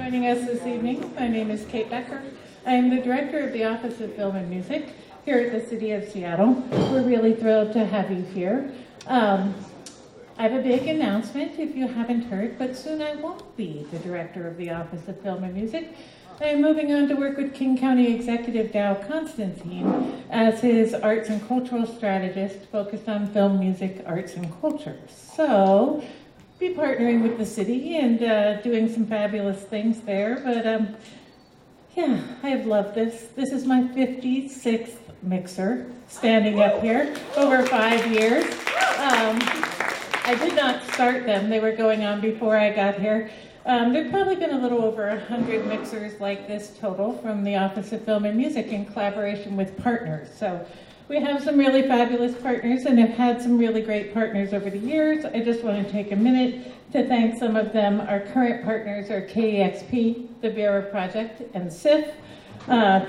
joining us this evening. My name is Kate Becker. I am the director of the Office of Film and Music here at the City of Seattle. We're really thrilled to have you here. I have a big announcement if you haven't heard, but soon I won't be the director of the Office of Film and Music. I am moving on to work with King County Executive Dow Constantine as his arts and cultural strategist focused on film, music, arts, and culture. So, be partnering with the city and doing some fabulous things there. But yeah, I have loved this. This is my 56th mixer standing up here over 5 years. I did not start them. They were going on before I got here. There've probably been a little over 100 mixers like this total from the Office of Film and Music in collaboration with partners. So we have some really fabulous partners and have had some really great partners over the years. I just want to take a minute to thank some of them. Our current partners are KEXP, the Vera Project, and SIF.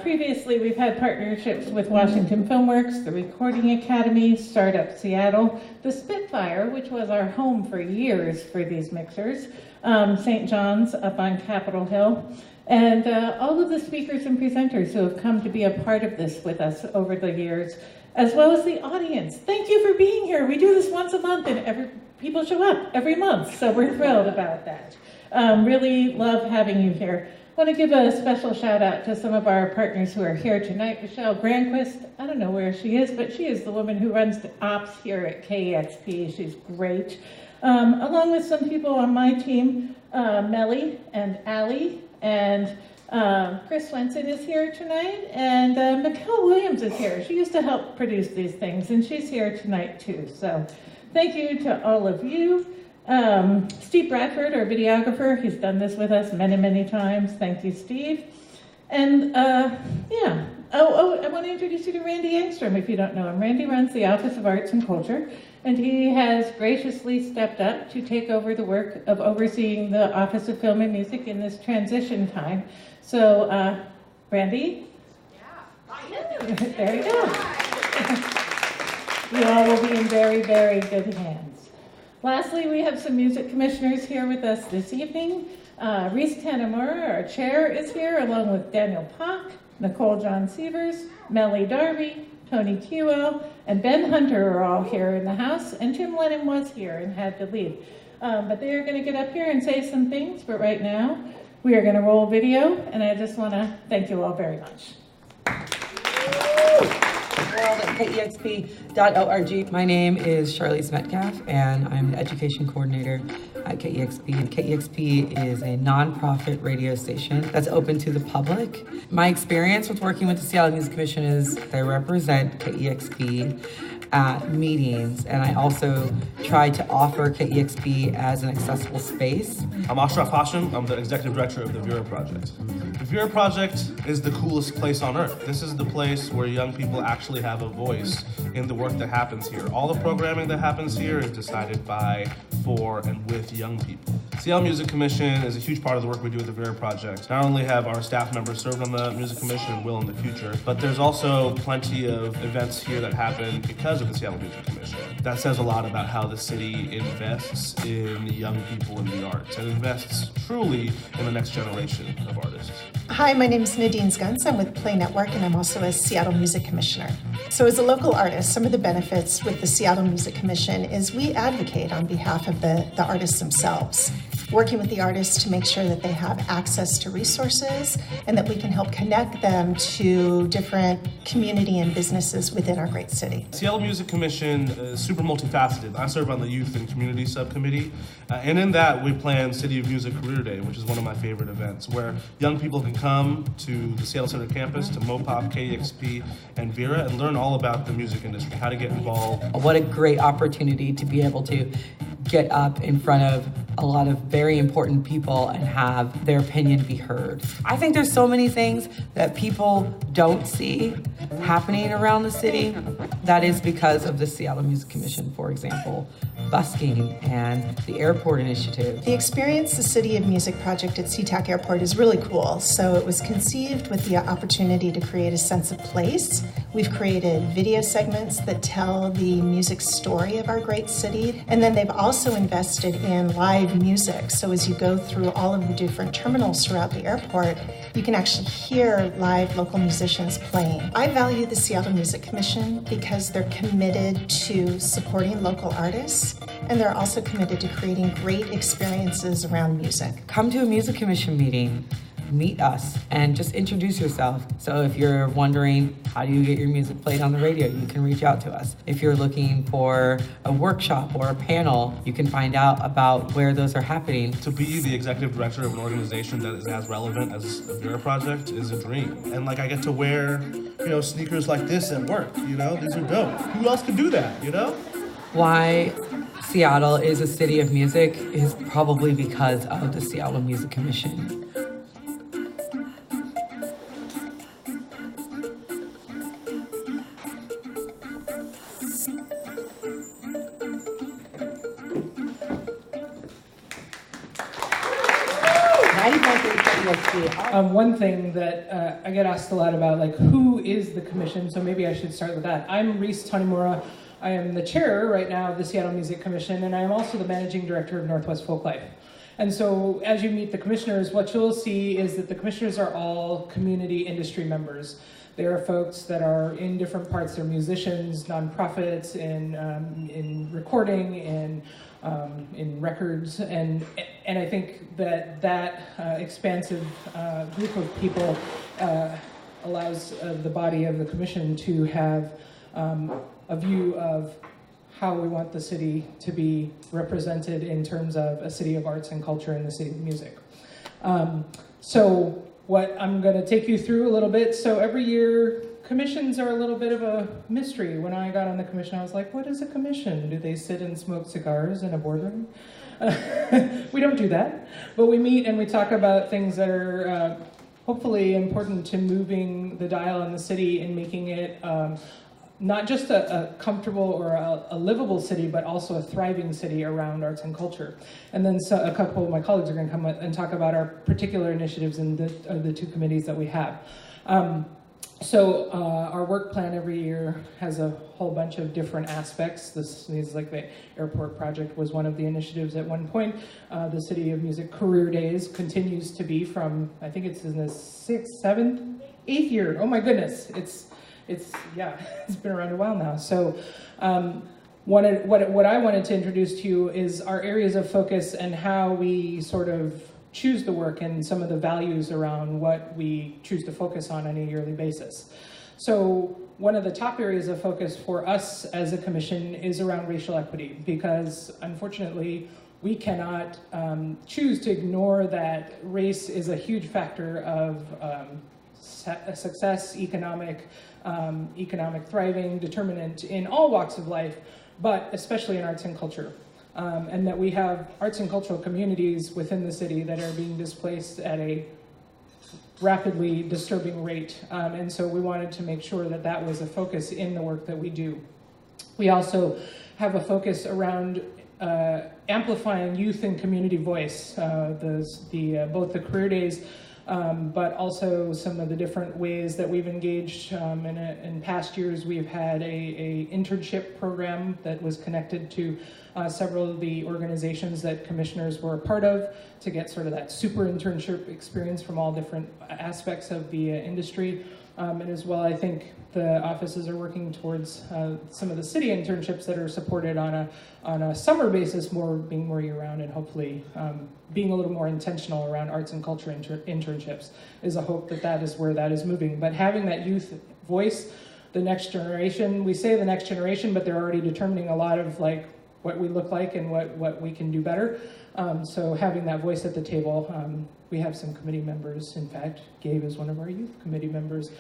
Previously, we've had partnerships with Washington Filmworks, the Recording Academy, Startup Seattle, the Spitfire, which was our home for years for these mixers, St. John's up on Capitol Hill, and all of the speakers and presenters who have come to be a part of this with us over the years, as well as the audience. Thank you for being here. We do this once a month, and people show up every month, so we're thrilled about that. Really love having you here. I want to give a special shout out to some of our partners who are here tonight. Michelle Granquist, I don't know where she is, but she is the woman who runs the ops here at KEXP. She's great. Along with some people on my team, Melly and Allie, and Chris Swenson is here tonight, and Mikkel Williams is here. She used to help produce these things, and she's here tonight too. So thank you to all of you. Steve Bradford, our videographer, he's done this with us many, many times. Thank you, Steve. And yeah, I want to introduce you to Randy Engstrom if you don't know him. Randy runs the Office of Arts and Culture, and he has graciously stepped up to take over the work of overseeing the Office of Film and Music in this transition time. So, Randy? Yeah. There you go. You all will be in very, very good hands. Lastly, we have some music commissioners here with us this evening. Reese Tanamura, our chair, is here, along with Daniel Pock, Nicole John Sievers, Melly Darby, Tony Kewell, and Ben Hunter are all here in the house, and Tim Lennon was here and had to leave. But they are going to get up here and say some things, but right now we are going to roll video, and I just want to thank you all very much. World at KEXP.org. My name is Charlize Metcalf, and I'm the education coordinator at KEXP. And KEXP is a nonprofit radio station that's open to the public. My experience with working with the Seattle Music Commission is I represent KEXP at meetings, and I also try to offer KEXP as an accessible space. I'm Ashraf Hashim. I'm the executive director of the Vera Project. The Vera Project is the coolest place on earth. This is the place where young people actually have a voice in the work that happens here. All the programming that happens here is decided by, for, and with young people. Seattle Music Commission is a huge part of the work we do at the Vera Project. Not only have our staff members served on the Music Commission and will in the future, but there's also plenty of events here that happen because of the Seattle Music Commission. That says a lot about how the city invests in young people in the arts and invests truly in the next generation of artists. Hi, my name is Nadine Skunz. I'm with Play Network, and I'm also a Seattle Music Commissioner. So as a local artist, some of the benefits with the Seattle Music Commission is we advocate on behalf of the artists themselves, working with the artists to make sure that they have access to resources and that we can help connect them to different community and businesses within our great city. Seattle Music Commission is super multifaceted. I serve on the Youth and Community Subcommittee, and in that we plan City of Music Career Day, which is one of my favorite events, where young people can come to the Seattle Center campus, to MOPOP, KEXP, and Vera, and learn all about the music industry, how to get involved. What a great opportunity to be able to get up in front of a lot of very important people and have their opinion be heard. I think there's so many things that people don't see happening around the city. That is because of the Seattle Music Commission, for example. busking and the airport initiative. The Experience the City of Music project at SeaTac Airport is really cool. So it was conceived with the opportunity to create a sense of place. We've created video segments that tell the music story of our great city. And then they've also invested in live music. So as you go through all of the different terminals throughout the airport, you can actually hear live local musicians playing. I value the Seattle Music Commission because they're committed to supporting local artists, and they're also committed to creating great experiences around music. Come to a Music Commission meeting, meet us, and just introduce yourself. So if you're wondering how do you get your music played on the radio, you can reach out to us. If you're looking for a workshop or a panel, you can find out about where those are happening. To be the executive director of an organization that is as relevant as the Vera Project is a dream. And like I get to wear, sneakers like this at work, these are dope. Who else could do that, Why Seattle is a city of music is probably because of the Seattle Music Commission. One thing that I get asked a lot about, like, who is the commission? So maybe I should start with that. I'm Reese Tanimura. I am the chair right now of the Seattle Music Commission, and I am also the managing director of Northwest Folklife. And so as you meet the commissioners, what you'll see is that the commissioners are all community industry members. There are folks that are in different parts. They're musicians, nonprofits, in recording, in records, and I think that expansive group of people allows the body of the commission to have a view of how we want the city to be represented in terms of a city of arts and culture and the city of music. So what I'm going to take you through a little bit. So every year, commissions are a little bit of a mystery. When I got on the commission, I was like, what is a commission? Do they sit and smoke cigars in a boardroom? We don't do that, but we meet and we talk about things that are hopefully important to moving the dial in the city and making it not just a comfortable or a livable city, but also a thriving city around arts and culture. And then a couple of my colleagues are going to come and talk about our particular initiatives in the two committees that we have. So our work plan every year has a whole bunch of different aspects. This is like the airport project was one of the initiatives at one point. The City of Music Career Days continues to be from, I think it's in the 6th, 7th, 8th year. Oh my goodness, it's been around a while now. So what I wanted to introduce to you is our areas of focus and how we sort of choose the work and some of the values around what we choose to focus on a yearly basis. So one of the top areas of focus for us as a commission is around racial equity, because unfortunately we cannot choose to ignore that race is a huge factor of success, economic thriving, determinant in all walks of life, but especially in arts and culture. And that we have arts and cultural communities within the city that are being displaced at a rapidly disturbing rate. And so we wanted to make sure that that was a focus in the work that we do. We also have a focus around amplifying youth and community voice, both the career days, but also some of the different ways that we've engaged. In past years, we've had a internship program that was connected to several of the organizations that commissioners were a part of to get sort of that super internship experience from all different aspects of the industry. And as well, I think the offices are working towards some of the city internships that are supported on a summer basis, being more year-round, and hopefully being a little more intentional around arts and culture internships is a hope that is where that is moving. But having that youth voice, the next generation, we say the next generation, but they're already determining a lot of like what we look like and what we can do better. So having that voice at the table, we have some committee members. In fact, Gabe is one of our youth committee members.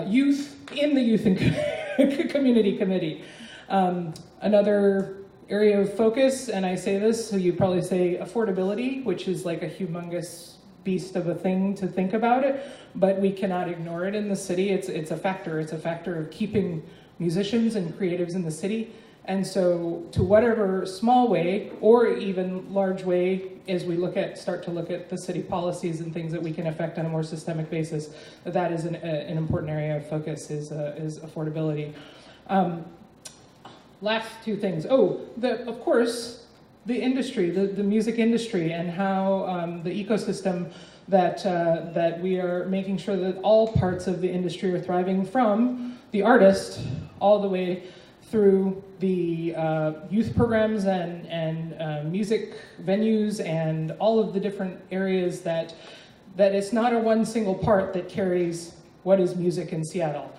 Youth in the Youth and Community Committee. Another area of focus, and I say this, so you probably say affordability, which is like a humongous beast of a thing to think about it, but we cannot ignore it in the city. It's a factor. It's a factor of keeping musicians and creatives in the city. And so to whatever small way or even large way, as we start to look at the city policies and things that we can affect on a more systemic basis, that is an important area of focus is affordability. Last two things. Of course, the industry, the music industry, and how the ecosystem that we are making sure that all parts of the industry are thriving, from the artist all the way through the youth programs and music venues and all of the different areas that it's not a one single part that carries what is music in Seattle.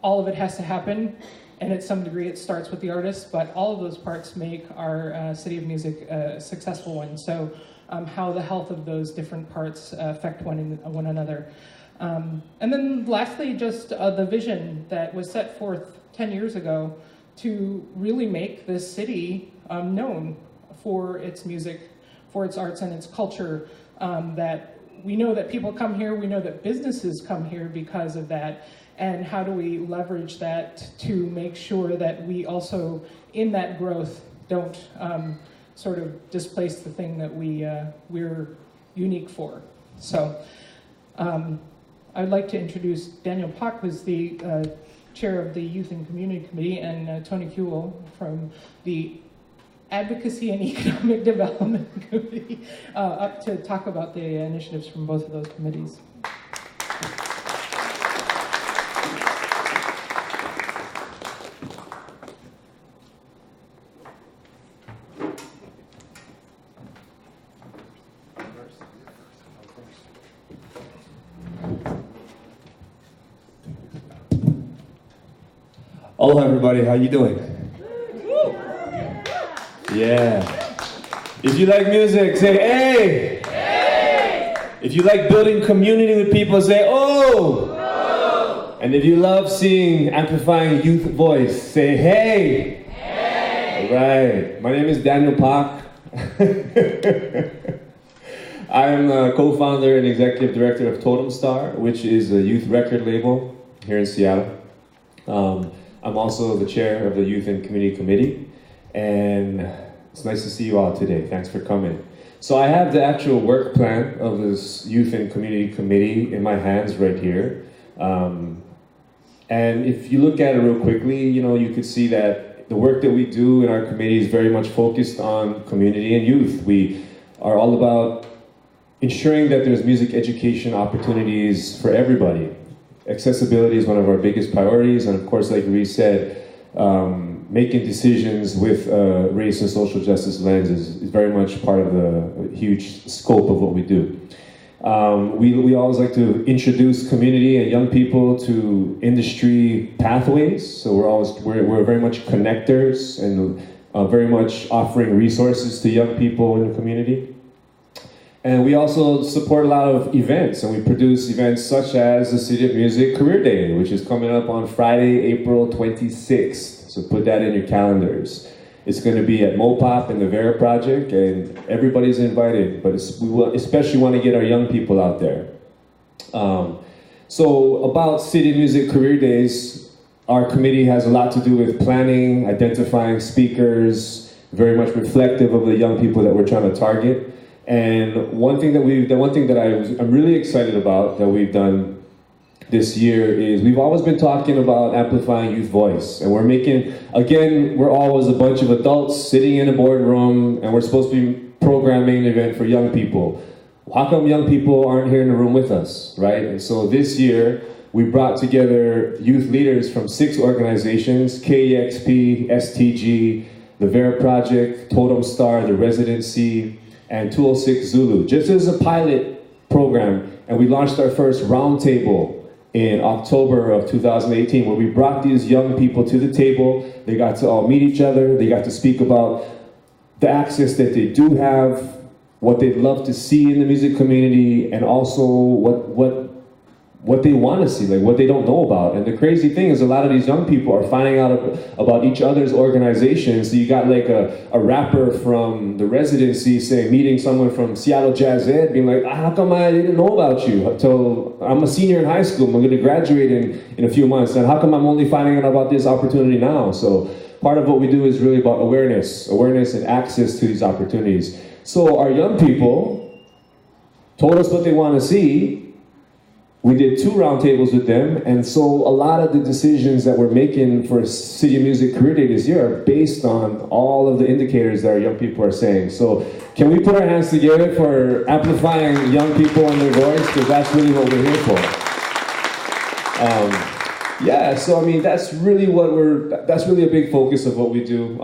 All of it has to happen, and at some degree it starts with the artist, but all of those parts make our City of Music a successful one. So how the health of those different parts affect one another. And then lastly, just the vision that was set forth 10 years ago to really make this city known for its music, for its arts and its culture, that we know that people come here, we know that businesses come here because of that, and how do we leverage that to make sure that we also, in that growth, don't sort of displace the thing that we're unique for. So I'd like to introduce Daniel Pak, who's the chair of the Youth and Community Committee, and Tony Kuhl from the Advocacy and Economic Development Committee, up to talk about the initiatives from both of those committees. Hello everybody, how you doing? Yeah. If you like music, say hey! Hey! If you like building community with people, say oh! Oh! And if you love seeing amplifying youth voice, say hey! Hey! All right, my name is Daniel Pak. I am a co-founder and executive director of Totem Star, which is a youth record label here in Seattle. I'm also the chair of the Youth and Community Committee, and it's nice to see you all today. Thanks for coming. So I have the actual work plan of this Youth and Community Committee in my hands right here. And if you look at it real quickly, you could see that the work that we do in our committee is very much focused on community and youth. We are all about ensuring that there's music education opportunities for everybody. Accessibility is one of our biggest priorities, and of course, like Reese said, making decisions with race and social justice lens is very much part of the huge scope of what we do. We always like to introduce community and young people to industry pathways, so we're very much connectors and very much offering resources to young people in the community. And we also support a lot of events, and we produce events such as the City of Music Career Day, which is coming up on Friday, April 26th. So put that in your calendars. It's going to be at Mopop and the Vera Project, and everybody's invited, but we especially want to get our young people out there. So about City of Music Career Days, our committee has a lot to do with planning, identifying speakers, very much reflective of the young people that we're trying to target. And one thing that I'm really excited about that we've done this year is we've always been talking about amplifying youth voice, and we're always a bunch of adults sitting in a boardroom, and we're supposed to be programming an event for young people. How come young people aren't here in the room with us, right? And so this year we brought together youth leaders from 6 organizations: KEXP, STG, the Vera Project, Totem Star, the Residency, and 206 Zulu, just as a pilot program. And we launched our first roundtable in October of 2018, where we brought these young people to the table. They got to all meet each other. They got to speak about the access that they do have, what they'd love to see in the music community, and also what they want to see, like what they don't know about. And the crazy thing is a lot of these young people are finding out about each other's organizations. So you got like a rapper from the Residency meeting someone from Seattle Jazz Ed, being like, how come I didn't know about you until I'm a senior in high school, I'm going to graduate in a few months, and how come I'm only finding out about this opportunity now? So part of what we do is really about awareness and access to these opportunities. So our young people told us what they want to see. We did 2 roundtables with them, and so a lot of the decisions that we're making for City of Music Career Day this year are based on all of the indicators that our young people are saying. So can we put our hands together for amplifying young people and their voice, because that's really what we're here for. Yeah, so I mean, that's really a big focus of what we do.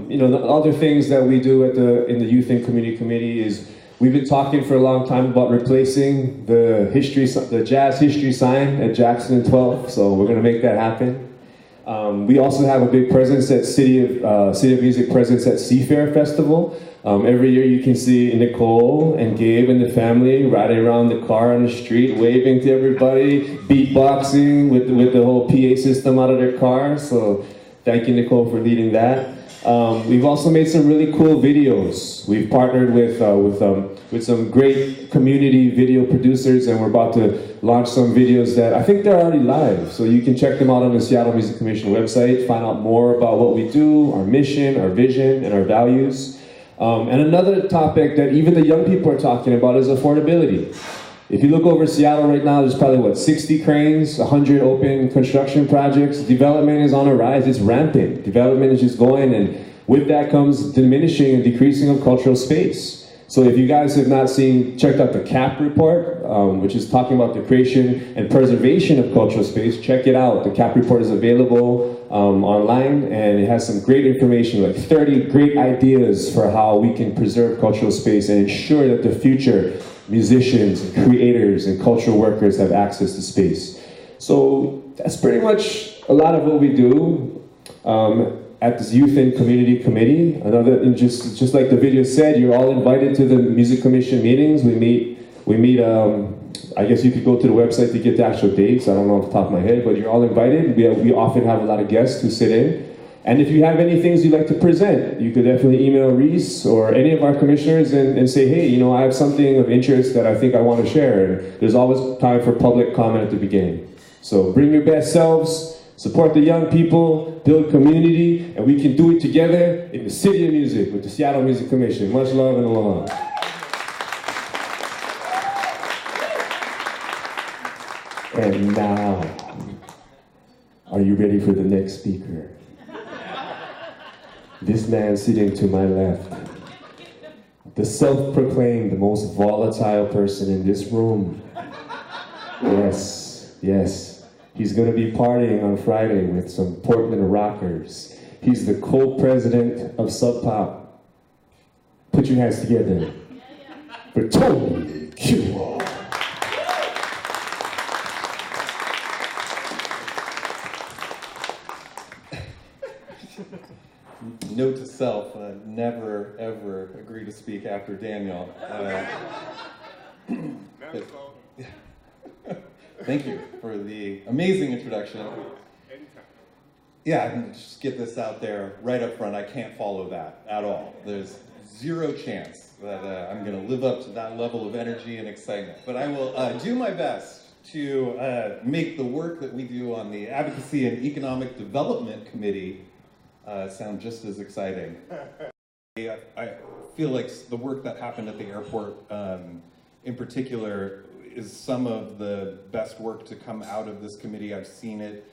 You know, the other things that we do in the Youth and Community Committee is we've been talking for a long time about replacing the jazz history sign at Jackson and 12th, so we're gonna make that happen. We also have a big presence at City of Music presence at Seafair Festival. Every year you can see Nicole and Gabe and the family riding around the car on the street, waving to everybody, beatboxing with the whole PA system out of their car. So thank you, Nicole, for leading that. We've also made some really cool videos. We've partnered with some great community video producers, and we're about to launch some videos that I think they're already live. So you can check them out on the Seattle Music Commission website, find out more about what we do, our mission, our vision, and our values. And another topic that even the young people are talking about is affordability. If you look over Seattle right now, there's probably, 60 cranes, 100 open construction projects. Development is on a rise, it's rampant. Development is just going, and with that comes diminishing and decreasing of cultural space. So if you guys have not checked out the CAP report, which is talking about the creation and preservation of cultural space, check it out. The CAP report is available online, and it has some great information, like 30 great ideas for how we can preserve cultural space and ensure that the future musicians, and creators, and cultural workers have access to space. So that's pretty much a lot of what we do at this Youth and Community Committee. And just like the video said, you're all invited to the Music Commission meetings. We meet. I guess you could go to the website to get the actual dates. I don't know off the top of my head, but you're all invited. We often have a lot of guests who sit in. And if you have any things you'd like to present, you could definitely email Reese or any of our commissioners and say, hey, you know, I have something of interest that I think I want to share. And there's always time for public comment at the beginning. So bring your best selves, support the young people, build community, and we can do it together in the City of Music with the Seattle Music Commission. Much love and aloha. And now, are you ready for the next speaker? This man sitting to my left, the self-proclaimed most volatile person in this room. Yes, he's gonna be partying on Friday with some Portland rockers. He's the co-president of Sub Pop. Put your hands together for Tony Q. Note to self, never ever agree to speak after Daniel. Thank you for the amazing introduction. Yeah, I can just get this out there right up front. I can't follow that at all. There's zero chance that I'm going to live up to that level of energy and excitement. But I will do my best to make the work that we do on the Advocacy and Economic Development Committee sound just as exciting. I feel like the work that happened at the airport in particular is some of the best work to come out of this committee. I've seen it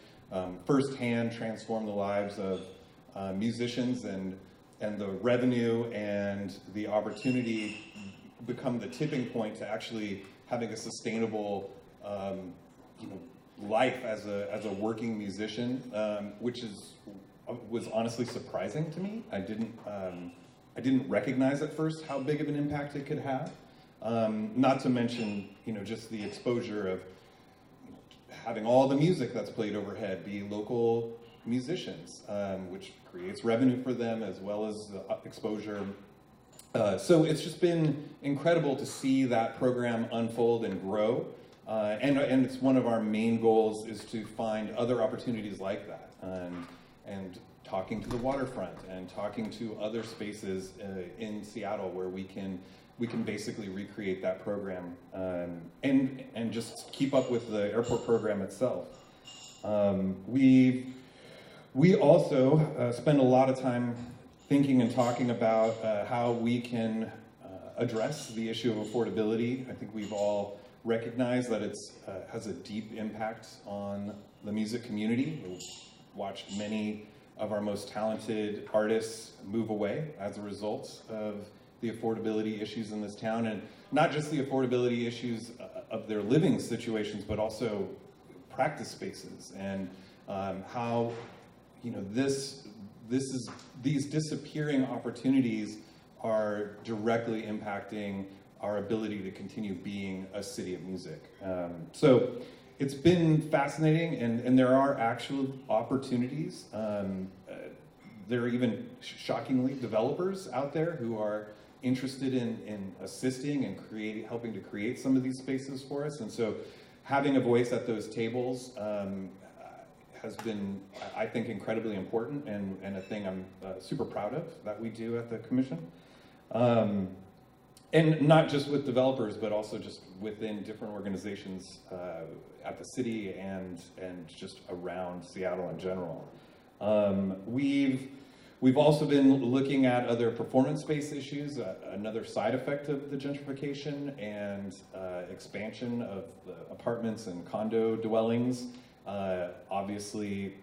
firsthand transform the lives of musicians, and the revenue and the opportunity become the tipping point to actually having a sustainable life as a working musician, which was honestly surprising to me. I didn't recognize at first how big of an impact it could have. Not to mention, just the exposure of having all the music that's played overhead be local musicians, which creates revenue for them as well as exposure. So it's just been incredible to see that program unfold and grow. And it's one of our main goals is to find other opportunities like that. And talking to the waterfront and talking to other spaces in Seattle where we can basically recreate that program and just keep up with the airport program itself. We also spend a lot of time thinking and talking about how we can address the issue of affordability. I think we've all recognized that it's has a deep impact on the music community. We've watched many of our most talented artists move away as a result of the affordability issues in this town, and not just the affordability issues of their living situations, but also practice spaces, and how these disappearing opportunities are directly impacting our ability to continue being a city of music. So it's been fascinating, and there are actual opportunities. There are even shockingly developers out there who are interested in assisting and helping to create some of these spaces for us. And so having a voice at those tables has been, I think, incredibly important, and a thing I'm super proud of that we do at the commission. And not just with developers, but also just within different organizations at the city and just around Seattle in general. We've also been looking at other performance-based issues, another side effect of the gentrification and expansion of the apartments and condo dwellings. Obviously,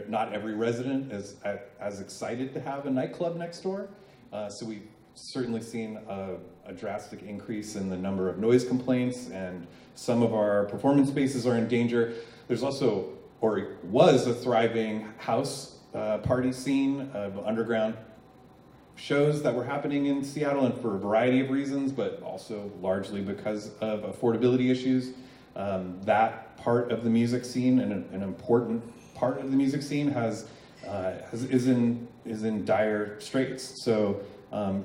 not every resident is as excited to have a nightclub next door, so we've certainly seen a drastic increase in the number of noise complaints, and some of our performance spaces are in danger. There's also, or was, a thriving house party scene of underground shows that were happening in Seattle, and for a variety of reasons, but also largely because of affordability issues. That part of the music scene, and an important part of the music scene, is in dire straits. So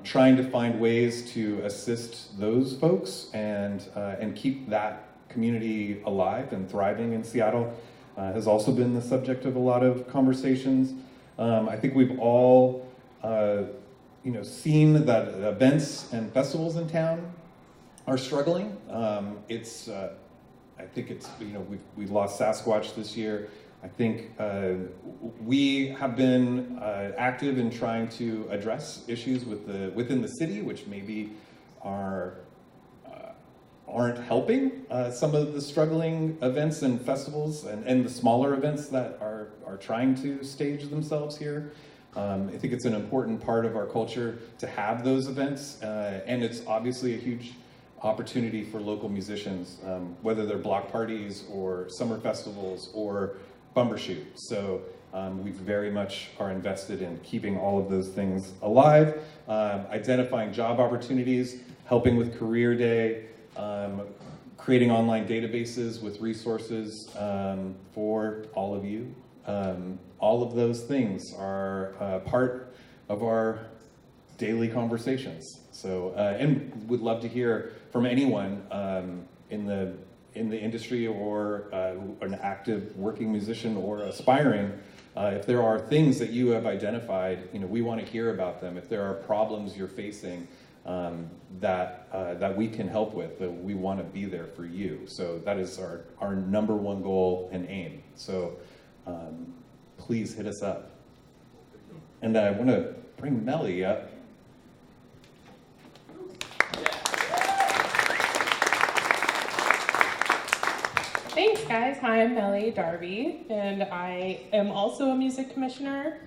trying to find ways to assist those folks and keep that community alive and thriving in Seattle has also been the subject of a lot of conversations. I think we've all seen that events and festivals in town are struggling. I think it's, we lost Sasquatch this year. I think we have been active in trying to address issues within the city, which maybe aren't helping some of the struggling events and festivals and the smaller events that are trying to stage themselves here. I think it's an important part of our culture to have those events, and it's obviously a huge opportunity for local musicians, whether they're block parties or summer festivals or Bumbershoot. So we very much are invested in keeping all of those things alive, identifying job opportunities, helping with Career Day, creating online databases with resources for all of you. All of those things are part of our daily conversations. So, and would love to hear from anyone in the industry or an active working musician or aspiring. If there are things that you have identified, we want to hear about them. If there are problems you're facing that we can help with, that we want to be there for you. So that is our number one goal and aim. So please hit us up. And I want to bring Melly up. Thanks, guys. Hi, I'm Melly Darby, and I am also a music commissioner.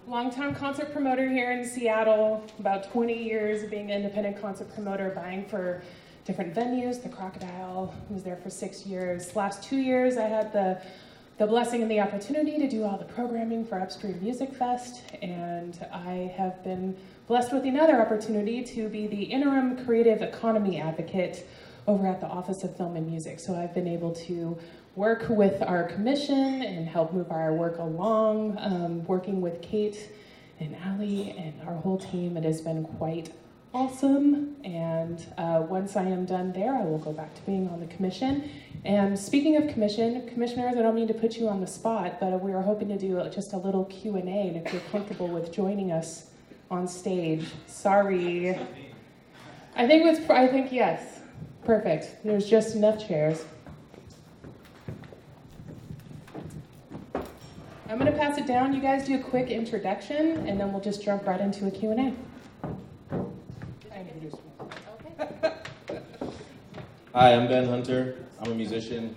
Longtime concert promoter here in Seattle, about 20 years of being an independent concert promoter, buying for different venues. The Crocodile was there for 6 years. Last 2 years, I had the blessing and the opportunity to do all the programming for Upstream Music Fest, and I have been blessed with another opportunity to be the interim creative economy advocate over at the Office of Film and Music. So I've been able to work with our commission and help move our work along, working with Kate and Allie and our whole team. It has been quite awesome. And once I am done there, I will go back to being on the commission. And speaking of commissioners, I don't mean to put you on the spot, but we are hoping to do just a little Q&A, and if you're comfortable with joining us on stage. Sorry. I think yes. Perfect. There's just enough chairs. I'm going to pass it down. You guys do a quick introduction, and then we'll just jump right into a Q&A. I introduced myself. Okay. Hi, I'm Ben Hunter. I'm a musician.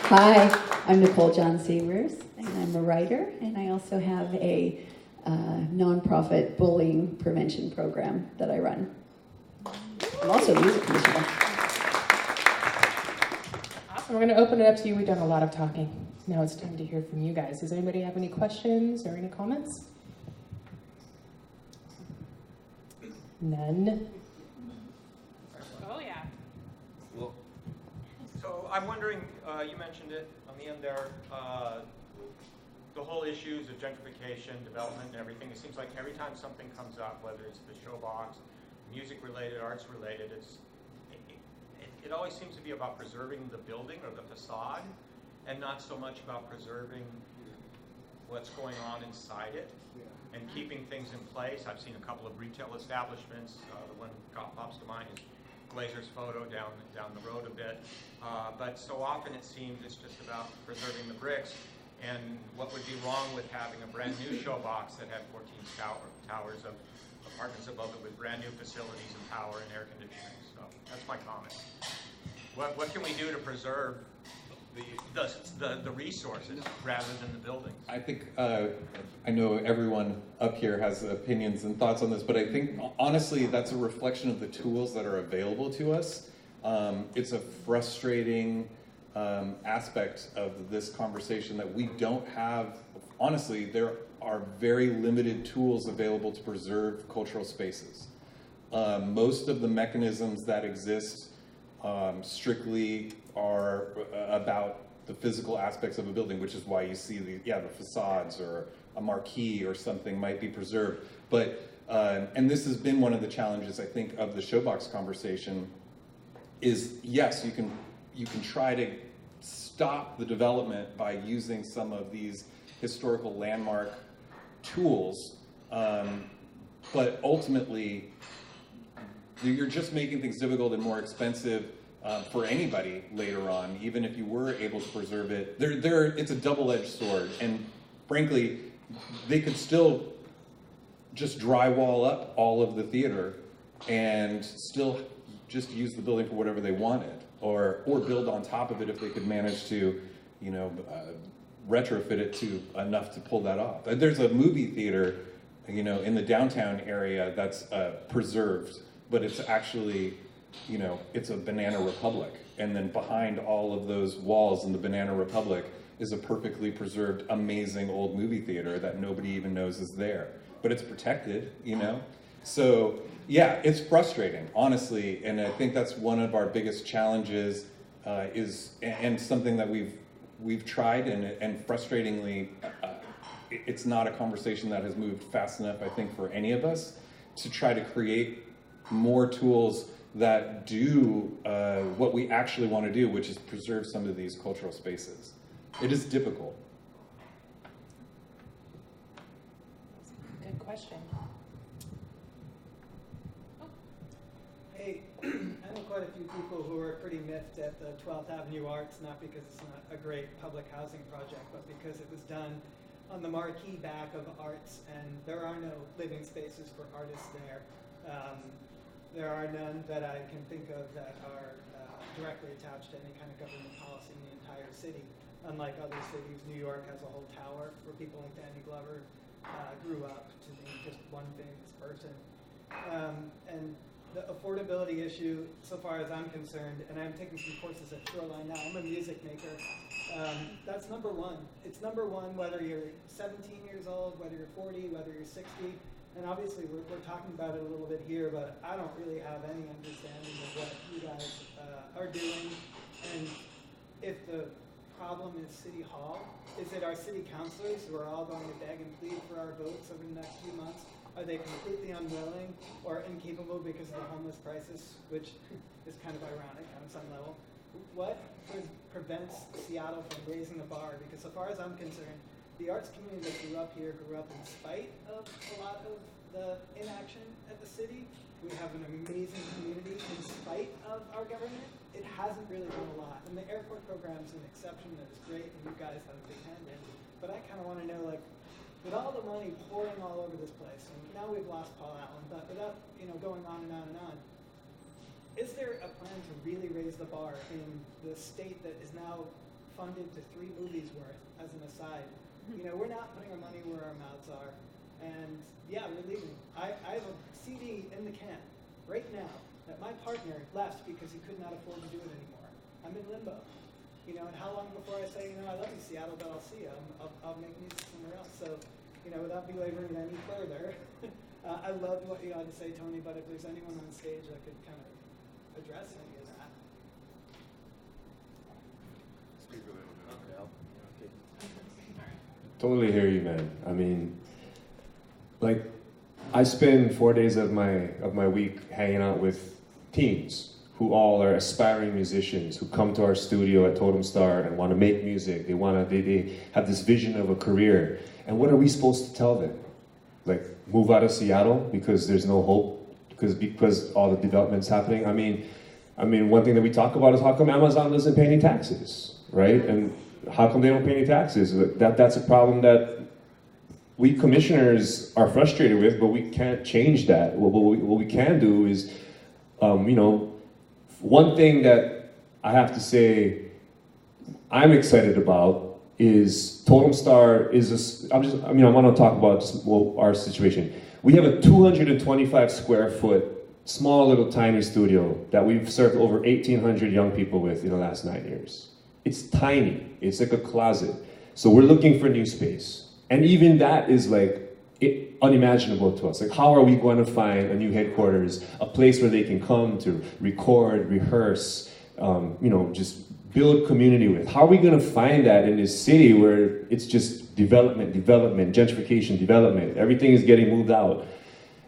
Hi, I'm Nicole John Severs, and I'm a writer, and I also have a nonprofit bullying prevention program that I run. I'm also a music commissioner. Awesome. We're going to open it up to you. We've done a lot of talking. Now it's time to hear from you guys. Does anybody have any questions or any comments? None? Oh, yeah. Well, so I'm wondering, you mentioned it on the end there, the whole issues of gentrification, development, and everything. It seems like every time something comes up, whether it's the showbox, music-related, arts-related, it always seems to be about preserving the building or the facade, and not so much about preserving what's going on inside it and keeping things in place. I've seen a couple of retail establishments. The one that pops to mind is Glazer's Photo down the road a bit. But so often it seems it's just about preserving the bricks. And what would be wrong with having a brand new showbox that had 14 towers of apartments above it with brand new facilities and power and air conditioning? So that's my comment. What can we do to preserve the resources rather than the buildings? I think, I know everyone up here has opinions and thoughts on this, but I think honestly that's a reflection of the tools that are available to us. It's a frustrating aspect of this conversation that we don't have. Honestly, there are very limited tools available to preserve cultural spaces. Most of the mechanisms that exist strictly are about the physical aspects of a building, which is why you see the facades or a marquee or something might be preserved. But and this has been one of the challenges, I think, of the showbox conversation. Is yes, you can try to stop the development by using some of these historical landmark tools, but ultimately you're just making things difficult and more expensive for anybody later on, even if you were able to preserve it. It's a double-edged sword, and frankly, they could still just drywall up all of the theater and still just use the building for whatever they wanted, or build on top of it if they could manage to, retrofit it to enough to pull that off. There's a movie theater, in the downtown area that's preserved, but it's actually, it's a Banana Republic. And then behind all of those walls in the Banana Republic is a perfectly preserved, amazing old movie theater that nobody even knows is there. But it's protected, So, yeah, it's frustrating, honestly. And I think that's one of our biggest challenges and something that we've tried, and frustratingly, it's not a conversation that has moved fast enough, I think, for any of us to try to create more tools that do what we actually want to do, which is preserve some of these cultural spaces. It is difficult. Good question. Hey, I know quite a few people who are pretty miffed at the 12th Avenue Arts, not because it's not a great public housing project, but because it was done on the marquee back of arts, and there are no living spaces for artists there. There are none that I can think of that are directly attached to any kind of government policy in the entire city. Unlike other cities, New York has a whole tower where people like Danny Glover grew up to be just one famous person. And the affordability issue, so far as I'm concerned, and I'm taking some courses at Shoreline now, I'm a music maker, that's number one. It's number one whether you're 17 years old, whether you're 40, whether you're 60. And obviously we're talking about it a little bit here, but I don't really have any understanding of what you guys are doing. And if the problem is City Hall, is it our city councilors who are all going to beg and plead for our votes over the next few months? Are they completely unwilling or incapable because of the homeless crisis, which is kind of ironic on some level? What prevents Seattle from raising the bar? Because so far as I'm concerned, the arts community that grew up here grew up in spite of a lot of the inaction at the city. We have an amazing community in spite of our government. it hasn't really done a lot. And the airport program's an exception that is great, and you guys have a big hand in. But I kind of want to know, like, with all the money pouring all over this place, and now we've lost Paul Allen, but without, you know, going on and on and on, is there a plan to really raise the bar in the state that is now funded to 3 movies worth, as an aside? You know, we're not putting our money where our mouths are, and yeah, we're leaving. I have a CD in the can right now that my partner left because he could not afford to do it anymore. I'm in limbo. You know, and how long before I say, you know, I love you, Seattle, but I'll see you. I'll make music somewhere else. So, you know, without belaboring it any further, I love what you had to say, Tony, but if there's anyone on stage that could kind of address any of that. Totally hear you, man. I mean, like, I spend 4 days of my week hanging out with teens who all are aspiring musicians who come to our studio at Totem Star and want to make music. They have this vision of a career. And what are we supposed to tell them? Like, move out of Seattle because there's no hope because all the development's happening. I mean, one thing that we talk about is how come Amazon doesn't pay any taxes, right? And how come they don't pay any taxes? That's a problem that we commissioners are frustrated with, but we can't change that. What we can do is, you know, one thing that I have to say I'm excited about is Totem Star is I want to talk about our situation. We have a 225 square foot, small little tiny studio that we've served over 1,800 young people with in the last 9 years. It's tiny. It's like a closet. So we're looking for new space. And even that is like unimaginable to us. Like, how are we going to find a new headquarters, a place where they can come to record, rehearse, you know, just build community with? How are we going to find that in this city where it's just development, gentrification, development? Everything is getting moved out.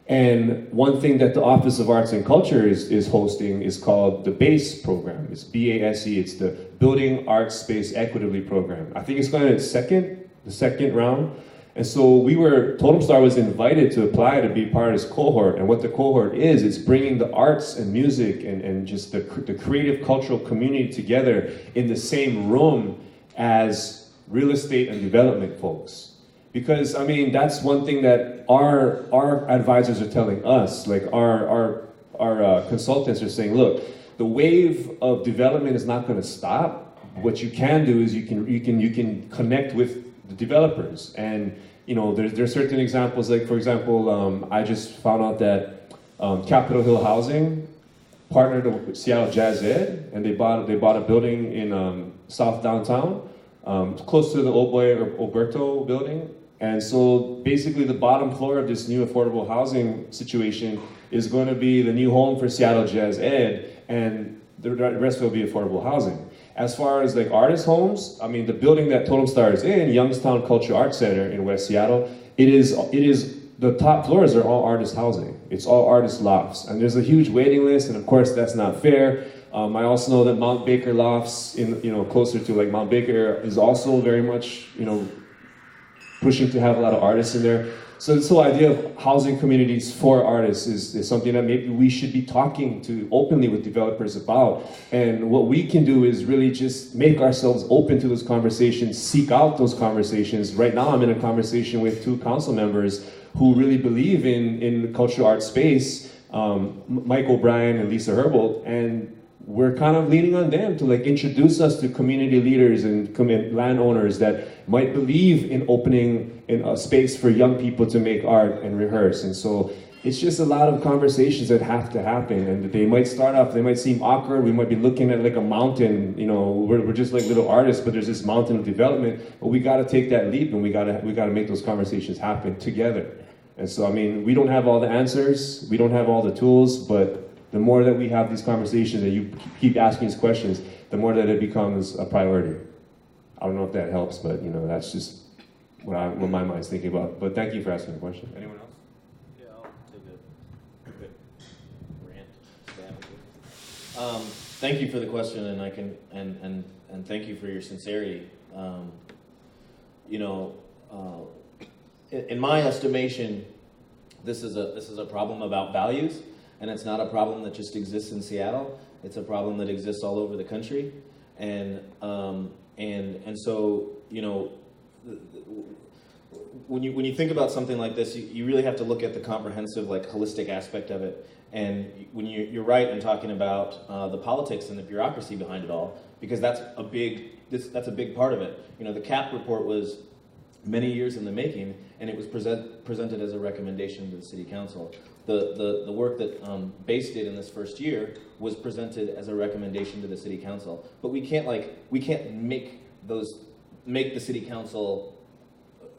And one thing that the Office of Arts and Culture is hosting is called the BASE program. It's BASE, it's the Building Arts Space Equitably program. I think it's going to the second round. And so Totem Star was invited to apply to be part of this cohort. And what the cohort is, it's bringing the arts and music and just the creative cultural community together in the same room as real estate and development folks. Because, I mean, that's one thing that our advisors are telling us, like our consultants are saying, look, the wave of development is not going to stop. What you can do is you can connect with the developers. And, you know, there's certain examples, like, for example, I just found out that Capitol Hill Housing partnered with Seattle Jazz Ed, and they bought a building in South Downtown, close to the Old Boy Oberto building. And so basically the bottom floor of this new affordable housing situation is going to be the new home for Seattle Jazz Ed, and the rest will be affordable housing. As far as like artist homes, I mean, the building that Totem Star is in, Youngstown Cultural Arts Center in West Seattle, it is the top floors are all artist housing. It's all artist lofts, and there's a huge waiting list, and of course that's not fair. I also know that Mount Baker Lofts, closer to like Mount Baker, is also very much, pushing to have a lot of artists in there. So this whole idea of housing communities for artists is something that maybe we should be talking to openly with developers about. And what we can do is really just make ourselves open to those conversations, seek out those conversations. Right now I'm in a conversation with 2 council members who really believe in the cultural arts space, Mike O'Brien and Lisa Herbold, and we're kind of leaning on them to like introduce us to community leaders and landowners that might believe in opening in a space for young people to make art and rehearse. And so it's just a lot of conversations that have to happen, and they might start off, they might seem awkward. We might be looking at like a mountain, we're just like little artists, but there's this mountain of development. But we got to take that leap, and we got to make those conversations happen together. And so, I mean, we don't have all the answers, we don't have all the tools, but the more that we have these conversations and you keep asking these questions, the more that it becomes a priority. I don't know if that helps, but that's just what my mind's thinking about. But thank you for asking the question. Anyone else? Yeah, I'll take a quick rant. Thank you for the question, and I can and thank you for your sincerity. In my estimation, this is a problem about values. And it's not a problem that just exists in Seattle. It's a problem that exists all over the country, and so, you know, when you think about something like this, you really have to look at the comprehensive, like, holistic aspect of it. And when you're right in talking about the politics and the bureaucracy behind it all, because that's a big part of it. You know, the CAP report was many years in the making, and it was presented as a recommendation to the City Council. The work that BASE did in this first year was presented as a recommendation to the City Council. But we can't make the City Council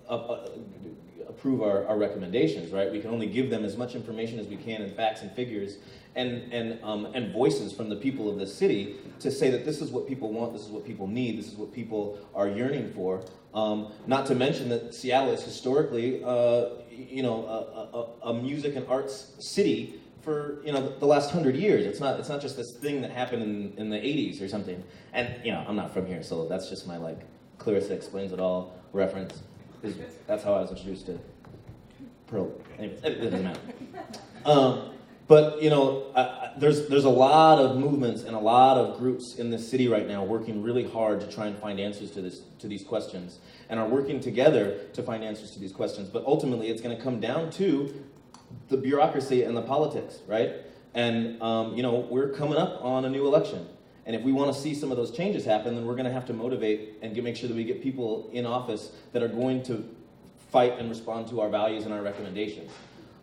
approve our recommendations, right? We can only give them as much information as we can in facts and figures and voices from the people of the city to say that this is what people want, this is what people need, this is what people are yearning for. Not to mention that Seattle is historically, you know, a music and arts city for, you know, the last 100 years. It's not just this thing that happened in the 80s or something. And, you know, I'm not from here, so that's just my, like, Clarissa Explains It All reference. That's how I was introduced to Pearl. Anyways, it doesn't matter. But, you know, there's a lot of movements and a lot of groups in this city right now working really hard to try and find answers to these questions, and are working together to find answers to these questions. But ultimately, it's going to come down to the bureaucracy and the politics, right? And, you know, we're coming up on a new election. And if we want to see some of those changes happen, then we're going to have to motivate and make sure that we get people in office that are going to fight and respond to our values and our recommendations.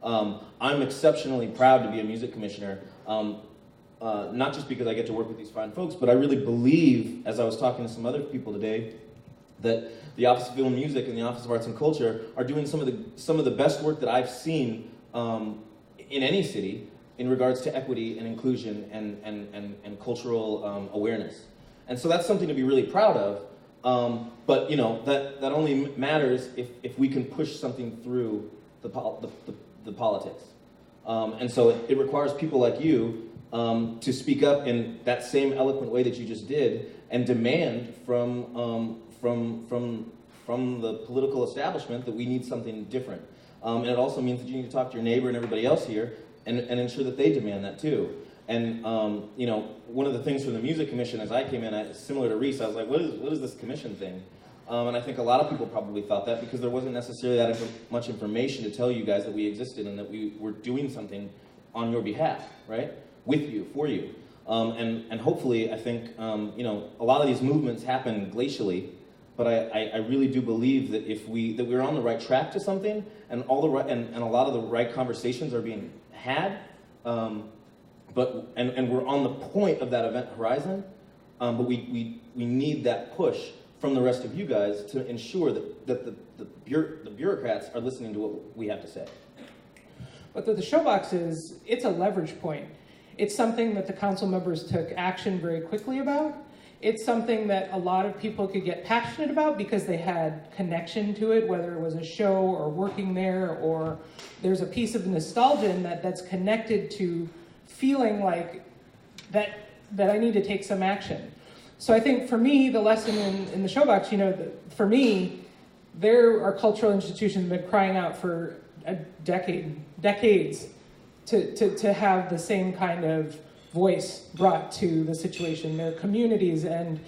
I'm exceptionally proud to be a music commissioner, not just because I get to work with these fine folks, but I really believe, as I was talking to some other people today, that the Office of Film and Music and the Office of Arts and Culture are doing some of the best work that I've seen in any city in regards to equity and inclusion and cultural awareness. And so that's something to be really proud of. But, you know, that only matters if we can push something through the politics. And so it requires people like you to speak up in that same eloquent way that you just did and demand from the political establishment that we need something different. And it also means that you need to talk to your neighbor and everybody else here and ensure that they demand that too. And, you know, one of the things from the Music Commission as I came in, similar to Reese, I was like, what is this commission thing? And I think a lot of people probably thought that because there wasn't necessarily that much information to tell you guys that we existed and that we were doing something on your behalf, right? With you, for you. And hopefully, I think, you know, a lot of these movements happen glacially, but I really do believe that that we're on the right track to something, and a lot of the right conversations are being had, and we're on the point of that event horizon, but we need that push from the rest of you guys to ensure that the bureaucrats are listening to what we have to say. But the Showbox it's a leverage point. It's something that the council members took action very quickly about. It's something that a lot of people could get passionate about because they had connection to it, whether it was a show or working there, or there's a piece of nostalgia in that's connected to feeling like that I need to take some action. So I think for me, the lesson in the Showbox, you know, for me, there are cultural institutions that have been crying out for decades to have the same kind of voice brought to the situation. There are communities and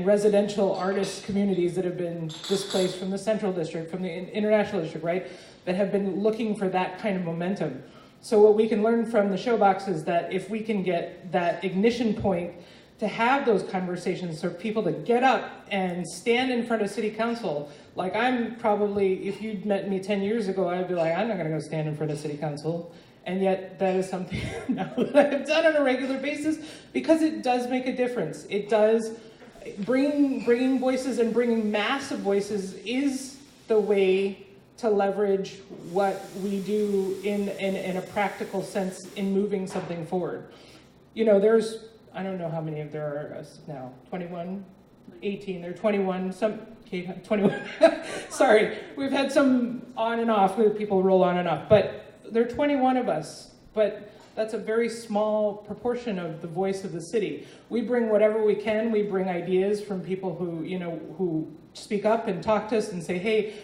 residential artist communities that have been displaced from the Central District, from the International District, right, that have been looking for that kind of momentum. So what we can learn from the Showbox is that if we can get that ignition point to have those conversations for people to get up and stand in front of city council, like I'm probably, if you'd met me 10 years ago, I'd be like, I'm not gonna go stand in front of city council. And yet that is something now that I've done on a regular basis because it does make a difference. It does, bringing voices and bringing massive voices is the way to leverage what we do in a practical sense in moving something forward. You know, there's, I don't know how many of there are now, 21, 18, there are 21, some, okay, 21, sorry. We've had some on and off, people roll on and off, but there are 21 of us, but that's a very small proportion of the voice of the city. We bring whatever we can. We bring ideas from people who, you know, who speak up and talk to us and say, hey,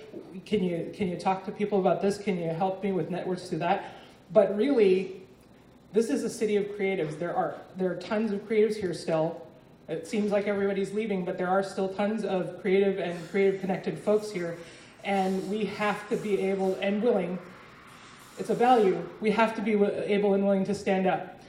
can you talk to people about this? Can you help me with networks to that? But really, this is a city of creatives. There are tons of creatives here still. It seems like everybody's leaving, but there are still tons of creative and creative connected folks here. And we have to be able and willing, it's a value, we have to be able and willing to stand up.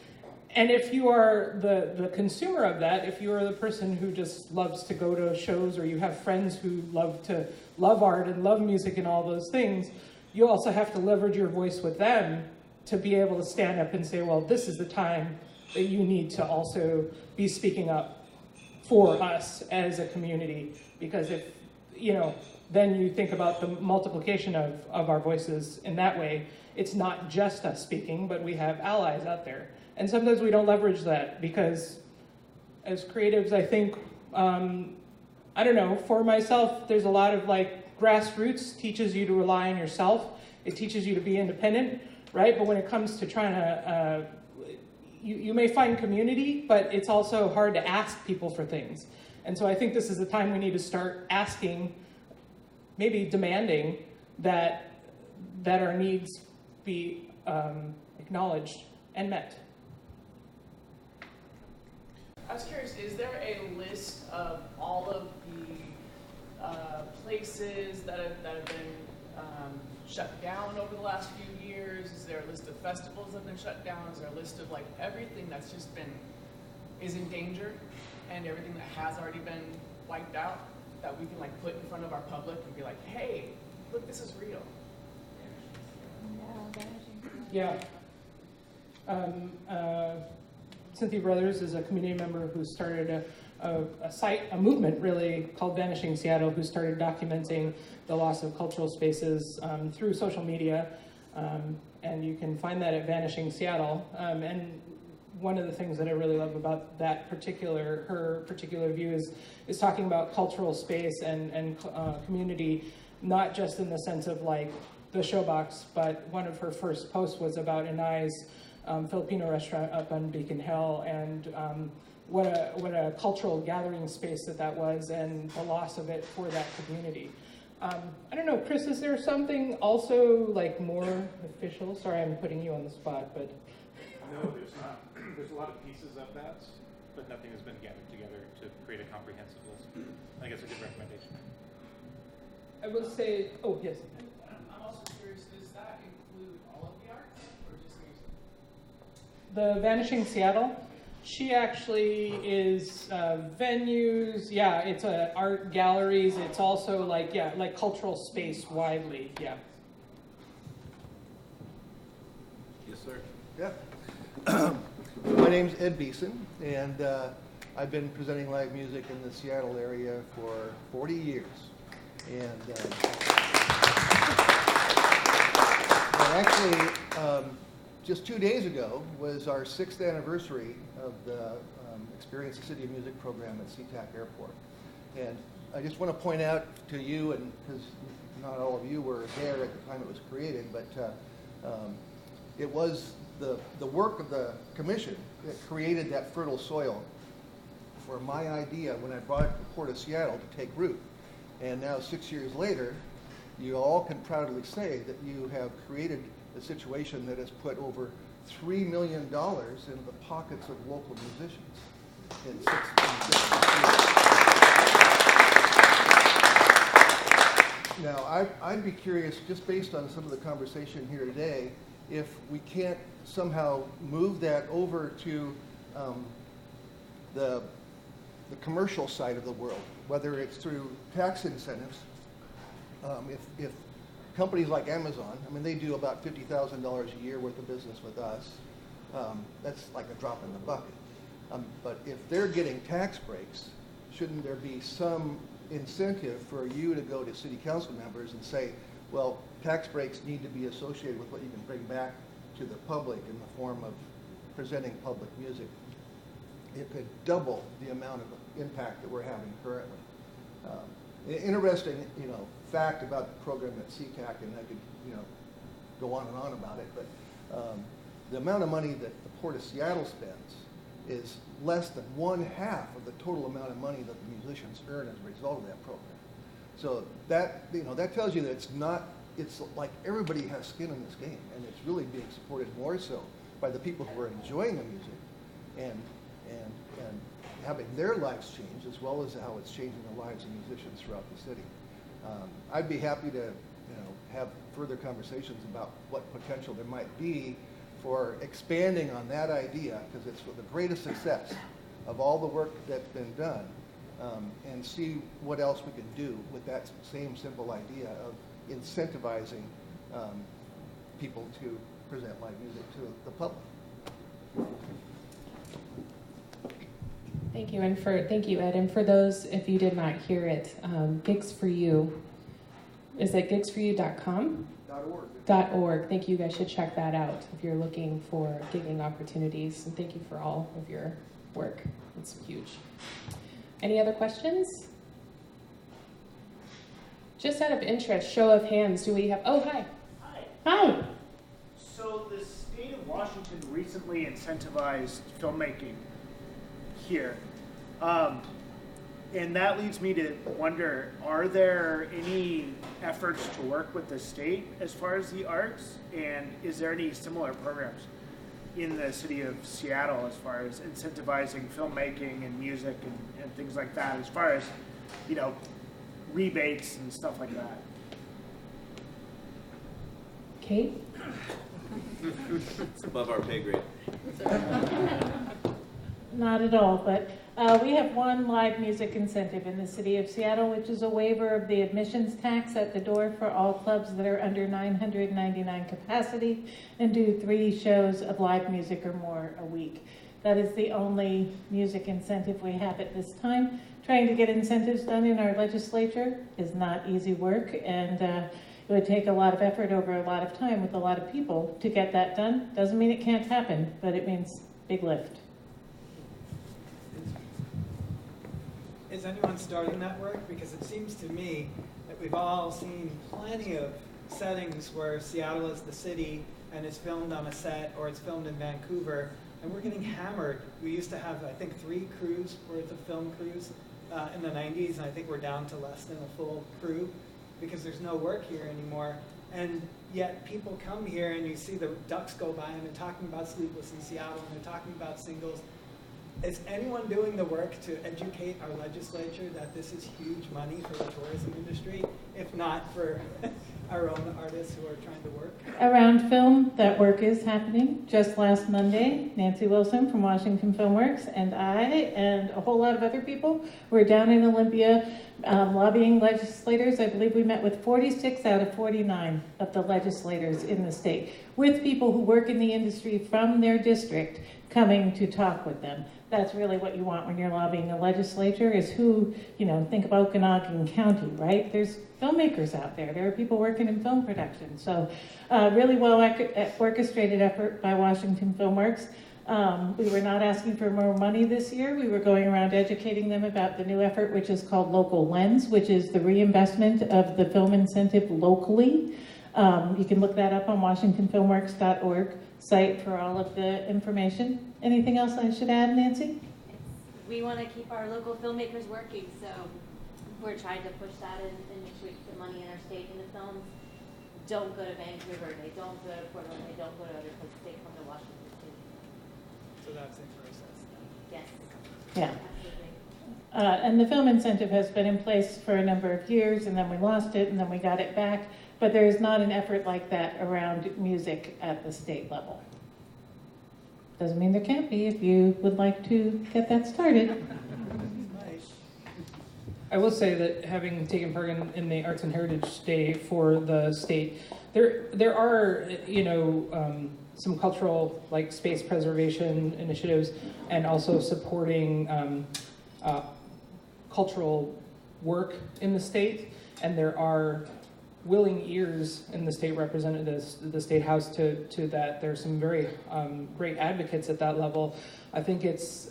And if you are the consumer of that, if you are the person who just loves to go to shows, or you have friends who love art and love music and all those things, you also have to leverage your voice with them to be able to stand up and say, well, this is the time that you need to also be speaking up for us as a community. Because if, then you think about the multiplication of our voices in that way. It's not just us speaking, but we have allies out there. And sometimes we don't leverage that because as creatives, I think, I don't know, for myself, there's a lot of grassroots teaches you to rely on yourself. It teaches you to be independent, right? But when it comes to trying to, you may find community, but it's also hard to ask people for things. And so I think this is the time we need to start asking, maybe demanding that our needs be acknowledged and met. I was curious, is there a list of all of the places that have been shut down over the last few years? Is there a list of festivals that have been shut down? Is there a list of everything that's just is in danger, and everything that has already been wiped out that we can put in front of our public and be like, hey, look, this is real? Yeah. Cynthia Brothers is a community member who started a movement really called Vanishing Seattle, who started documenting the loss of cultural spaces through social media. And you can find that at Vanishing Seattle. And one of the things that I really love about her particular view is talking about cultural space and community, not just in the sense of the Showbox, but one of her first posts was about Inai's Filipino restaurant up on Beacon Hill, and what a cultural gathering space that was, and the loss of it for that community. I don't know, Chris, is there something also more official? Sorry, I'm putting you on the spot, but. No, there's not. There's a lot of pieces of that, but nothing has been gathered together to create a comprehensive list. I think it's a good recommendation. I will say, oh, yes. I'm also curious, does that include all of the arts or just music? The Vanishing Seattle, she actually is venues, yeah, it's art galleries, it's also cultural space widely, yeah. Yes, sir. Yeah. My name's Ed Beeson, and I've been presenting live music in the Seattle area for 40 years. And actually, just 2 days ago was our 6th anniversary of the Experience the City of Music program at SeaTac Airport. And I just want to point out to you, and because not all of you were there at the time it was created, but it was the work of the commission that created that fertile soil for my idea when I brought it to the Port of Seattle to take root. And now 6 years later, you all can proudly say that you have created a situation that has put over $3 million into the pockets of local musicians in 6 years. Now, I'd be curious, just based on some of the conversation here today, if we can't somehow move that over to the commercial side of the world, whether it's through tax incentives. If companies like Amazon, they do about $50,000 a year worth of business with us. That's like a drop in the bucket. But if they're getting tax breaks, shouldn't there be some incentive for you to go to city council members and say, well, tax breaks need to be associated with what you can bring back to the public in the form of presenting public music? It could double the amount of impact that we're having currently. Interesting, fact about the program at SeaTac, and I could, go on and on about it, but the amount of money that the Port of Seattle spends is less than 1/2 of the total amount of money that the musicians earn as a result of that program. So that, that tells you that it's like everybody has skin in this game, and it's really being supported more so by the people who are enjoying the music and having their lives change, as well as how it's changing the lives of musicians throughout the city. I'd be happy to have further conversations about what potential there might be for expanding on that idea, because it's the greatest success of all the work that's been done, and see what else we can do with that same simple idea of incentivizing people to present live music to the public. Thank you, thank you, Ed. And for those, if you did not hear it, Gigs for You, is it gigsforyou.com? .org. Thank you. You guys should check that out if you're looking for gigging opportunities. And thank you for all of your work. It's huge. Any other questions? Just out of interest, show of hands, do we have? Oh, hi. Hi. So the state of Washington recently incentivized filmmaking here. And that leads me to wonder, are there any efforts to work with the state as far as the arts? And is there any similar programs in the city of Seattle as far as incentivizing filmmaking and music and things like that, as far as, rebates and stuff like that? Kate? It's above our pay grade. Not at all, but we have one live music incentive in the city of Seattle, which is a waiver of the admissions tax at the door for all clubs that are under 999 capacity and do 3 shows of live music or more a week. That is the only music incentive we have at this time. Trying to get incentives done in our legislature is not easy work, and it would take a lot of effort over a lot of time with a lot of people to get that done. Doesn't mean it can't happen, but it means big lift. Is anyone starting that work? Because it seems to me that we've all seen plenty of settings where Seattle is the city and it's filmed on a set, or it's filmed in Vancouver, and we're getting hammered. We used to have, I think, 3 crews worth of film crews in the 90s, and I think we're down to less than a full crew because there's no work here anymore. And yet people come here and you see the ducks go by and they're talking about Sleepless in Seattle and they're talking about singles. Is anyone doing the work to educate our legislature that this is huge money for the tourism industry, if not for our own artists who are trying to work? Around film, that work is happening. Just last Monday, Nancy Wilson from Washington Filmworks and I and a whole lot of other people were down in Olympia lobbying legislators. I believe we met with 46 out of 49 of the legislators in the state, with people who work in the industry from their district coming to talk with them. That's really what you want when you're lobbying a legislature, is who, think of Okanagan County, right? There's filmmakers out there. There are people working in film production. So really well orchestrated effort by Washington Filmworks. We were not asking for more money this year. We were going around educating them about the new effort, which is called Local Lens, which is the reinvestment of the film incentive locally. You can look that up on WashingtonFilmworks.org site for all of the information. Anything else I should add, Nancy? We want to keep our local filmmakers working, so we're trying to push that and make sure we put money in our state into films. Don't go to Vancouver, they don't go to Portland, they don't go to other places, they come to Washington State. So that's in process then? Yes. Yeah. Absolutely. And the film incentive has been in place for a number of years, and then we lost it, and then we got it back. But there is not an effort like that around music at the state level. Doesn't mean there can't be if you would like to get that started. I will say that having taken part in the Arts and Heritage Day for the state, there are some cultural, like space preservation initiatives, and also supporting cultural work in the state, and there are willing ears in the state representatives, the state house to that. There's some very great advocates at that level. I think it's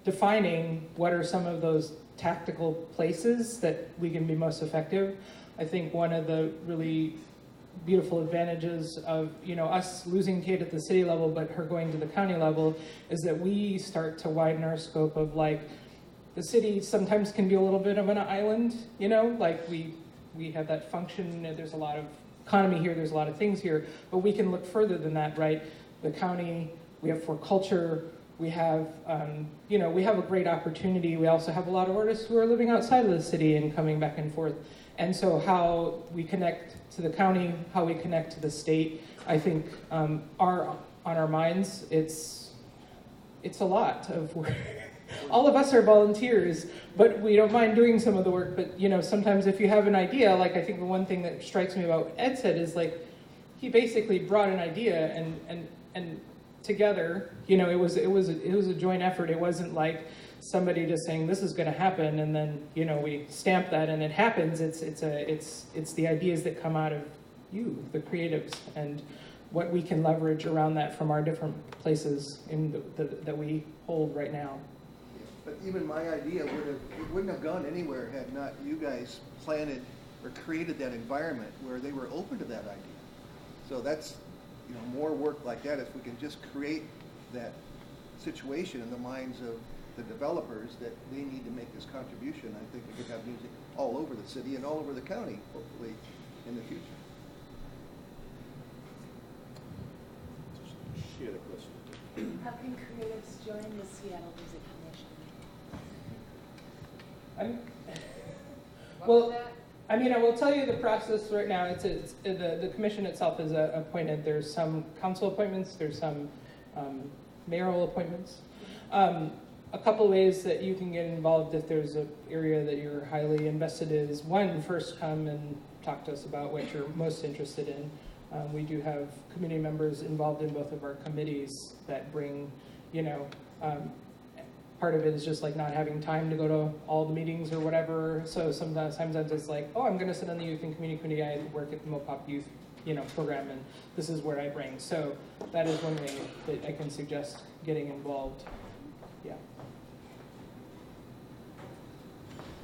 defining what are some of those tactical places that we can be most effective. I think one of the really beautiful advantages of us losing Kate at the city level but her going to the county level is that we start to widen our scope of, like, the city sometimes can be a little bit of an island, like we have that function, there's a lot of economy here, there's a lot of things here, but we can look further than that, right? the county, we have for culture, we have, we have a great opportunity. We also have a lot of artists who are living outside of the city and coming back and forth. And so how we connect to the county, how we connect to the state, I think are on our minds. It's a lot of work. All of us are volunteers, but we don't mind doing some of the work. But sometimes if you have an idea, like I think the one thing that strikes me about what Ed said is like he basically brought an idea and together, it was a joint effort. It wasn't like somebody just saying this is going to happen and then we stamp that and it happens. It's the ideas that come out of you, the creatives, and what we can leverage around that from our different places that we hold right now. But even my idea wouldn't have gone anywhere had not you guys planted or created that environment where they were open to that idea. So that's more work like that. If we can just create that situation in the minds of the developers that they need to make this contribution, I think we could have music all over the city and all over the county, hopefully, in the future. She had a question. How can creatives join the Seattle Music Commission? I will tell you the process right now. The commission itself is appointed. There's some council appointments. There's some mayoral appointments. A couple ways that you can get involved if there's an area that you're highly invested in is one, first come and talk to us about what you're most interested in. We do have community members involved in both of our committees that bring, part of it is just like not having time to go to all the meetings or whatever. So sometimes it's like, oh, I'm going to sit on the Youth and Community Committee. I work at the Mopop Youth, program, and this is where I bring. So that is one way that I can suggest getting involved. Yeah.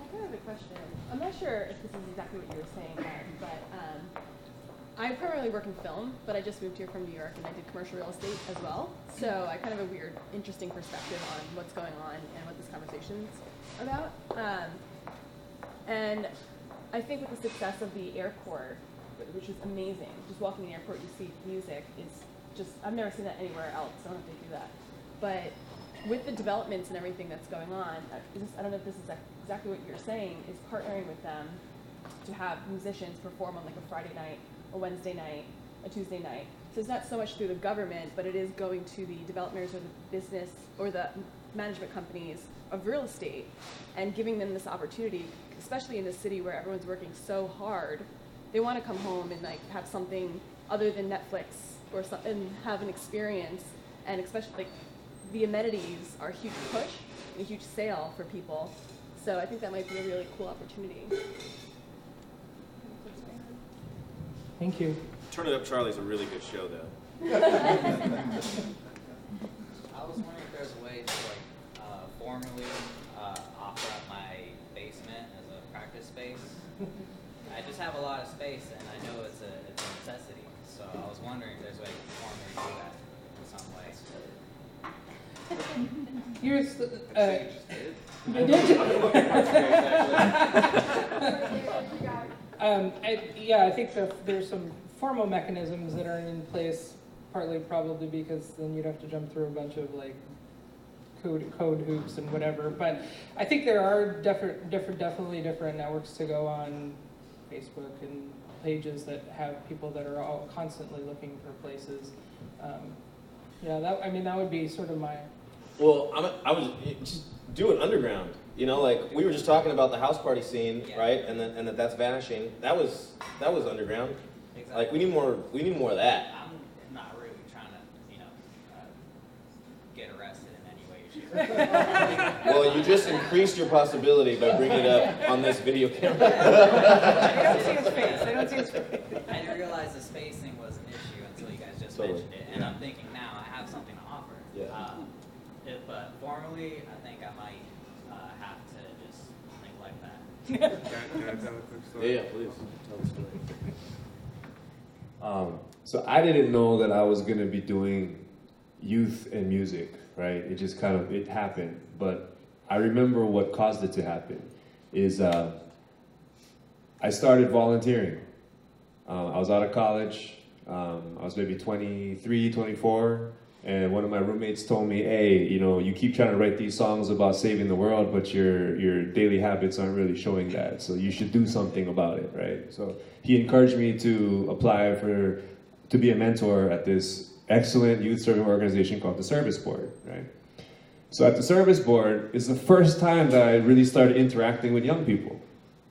I kind of have a question. I'm not sure if this is exactly what you were saying, but I primarily work in film, but I just moved here from New York and I did commercial real estate as well. So I kind of have a weird, interesting perspective on what's going on and what this conversation's about. And I think with the success of the airport, which is amazing, just walking in the airport, you see music, is just, I've never seen that anywhere else. I don't know if they do that. But with the developments and everything that's going on, I don't know if this is exactly what you're saying, is partnering with them to have musicians perform on like a Friday night, a Wednesday night, a Tuesday night. So it's not so much through the government, but it is going to the developers or the business or the management companies of real estate and giving them this opportunity, especially in the city where everyone's working so hard. They want to come home and like have something other than Netflix or something, and have an experience. And especially like the amenities are a huge push, a huge sale for people. So I think that might be a really cool opportunity. Thank you. Turn It Up Charlie's a really good show, though. I was wondering if there's a way to formally offer up my basement as a practice space. I just have a lot of space, and I know it's a necessity. So I was wondering if there's a way to formally do that in some way. You did. I think there's some formal mechanisms that are in place, partly probably because then you'd have to jump through a bunch of like code hoops and whatever. But I think there are definitely different networks to go on Facebook and pages that have people that are all constantly looking for places. That would be sort of my. Well, I was just do it underground. Like we were just talking about the house party scene, right? And that's vanishing. That was underground. Exactly. Like we need more of that. I'm not really trying to, get arrested in any way, shape, or form. Well, you just increased your possibility by bringing it up on this video camera. They don't see his face. They don't see his face. I didn't realize the spacing was an issue until you guys just mentioned it, and I'm thinking now I have something to offer. Yeah. But formally, I think I might have to just think like that. Can I tell a quick story? Yeah, please. Tell the story. So I didn't know that I was going to be doing youth and music, right? It just it happened. But I remember what caused it to happen is I started volunteering. I was out of college. I was maybe 23, 24, and one of my roommates told me, hey, you know, you keep trying to write these songs about saving the world, but your daily habits aren't really showing that, so you should do something about it, right? So he encouraged me to apply to be a mentor at this excellent youth serving organization called the Service Board, right? So at the Service Board, it's the first time that I really started interacting with young people.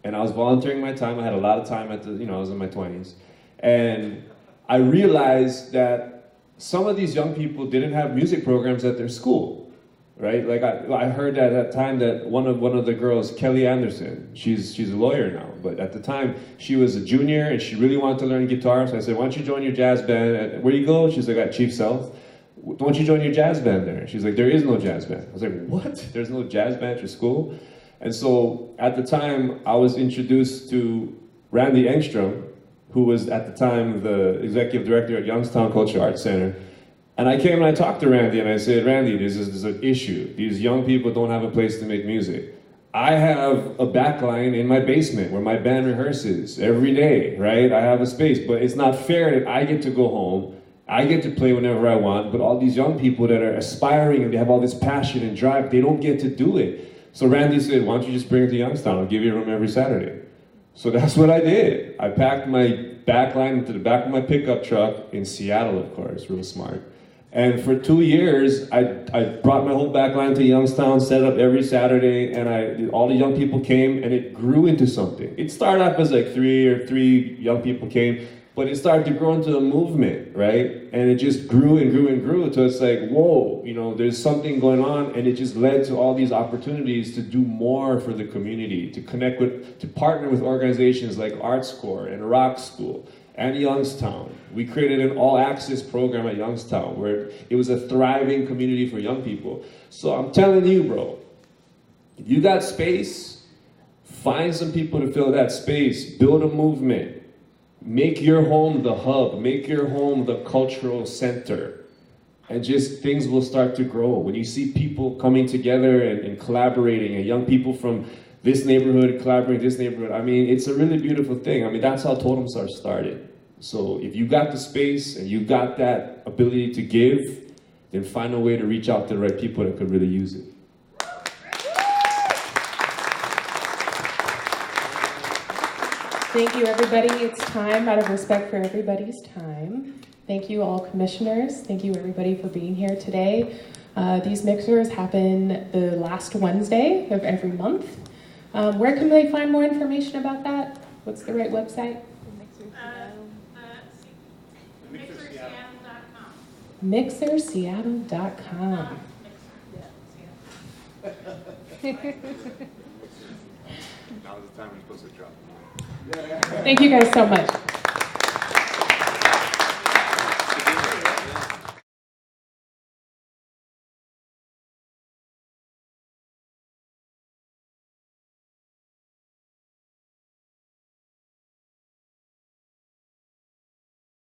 And I was volunteering my time. I had a lot of time I was in my 20s. And I realized that some of these young people didn't have music programs at their school, right? Like I heard at that time that one of the girls, Kelly Anderson, she's a lawyer now, but at the time she was a junior and she really wanted to learn guitar. So I said, why don't you join your jazz band? Where do you go? She's like, at Chief South. Why don't you join your jazz band there? She's like, there is no jazz band. I was like, what? There's no jazz band at your school? And so at the time, I was introduced to Randy Engstrom, who was at the time the executive director at Youngstown Cultural Arts Center. And I came and I talked to Randy and I said, Randy, this is an issue. These young people don't have a place to make music. I have a backline in my basement where my band rehearses every day, right? I have a space, but it's not fair that I get to go home, I get to play whenever I want, but all these young people that are aspiring and they have all this passion and drive, they don't get to do it. So Randy said, why don't you just bring it to Youngstown? I'll give you a room every Saturday. So that's what I did. I packed my backline into the back of my pickup truck in Seattle, of course, real smart. And for 2 years, I brought my whole backline to Youngstown, set up every Saturday, and all the young people came, and it grew into something. It started off as like three young people came, but it started to grow into a movement, right? And it just grew and grew and grew until it's like, whoa, you know, there's something going on, and it just led to all these opportunities to do more for the community, to connect with, to partner with organizations like ArtsCore and Rock School and Youngstown. We created an all-access program at Youngstown where it was a thriving community for young people. So I'm telling you, bro, if you got space, find some people to fill that space, build a movement. Make your home the hub, make your home the cultural center, and just things will start to grow. When you see people coming together and collaborating, and young people from this neighborhood collaborating this neighborhood, I mean, it's a really beautiful thing. I mean, that's how Totem Star started. So if you got the space and you got that ability to give, then find a way to reach out to the right people that could really use it. Thank you, everybody. It's time, out of respect for everybody's time. Thank you, all commissioners. Thank you, everybody, for being here today. These mixers happen the last Wednesday of every month. Where can they find more information about that? What's the right website? MixerSeattle.com. Now is the time we're supposed to drop. Thank you guys so much.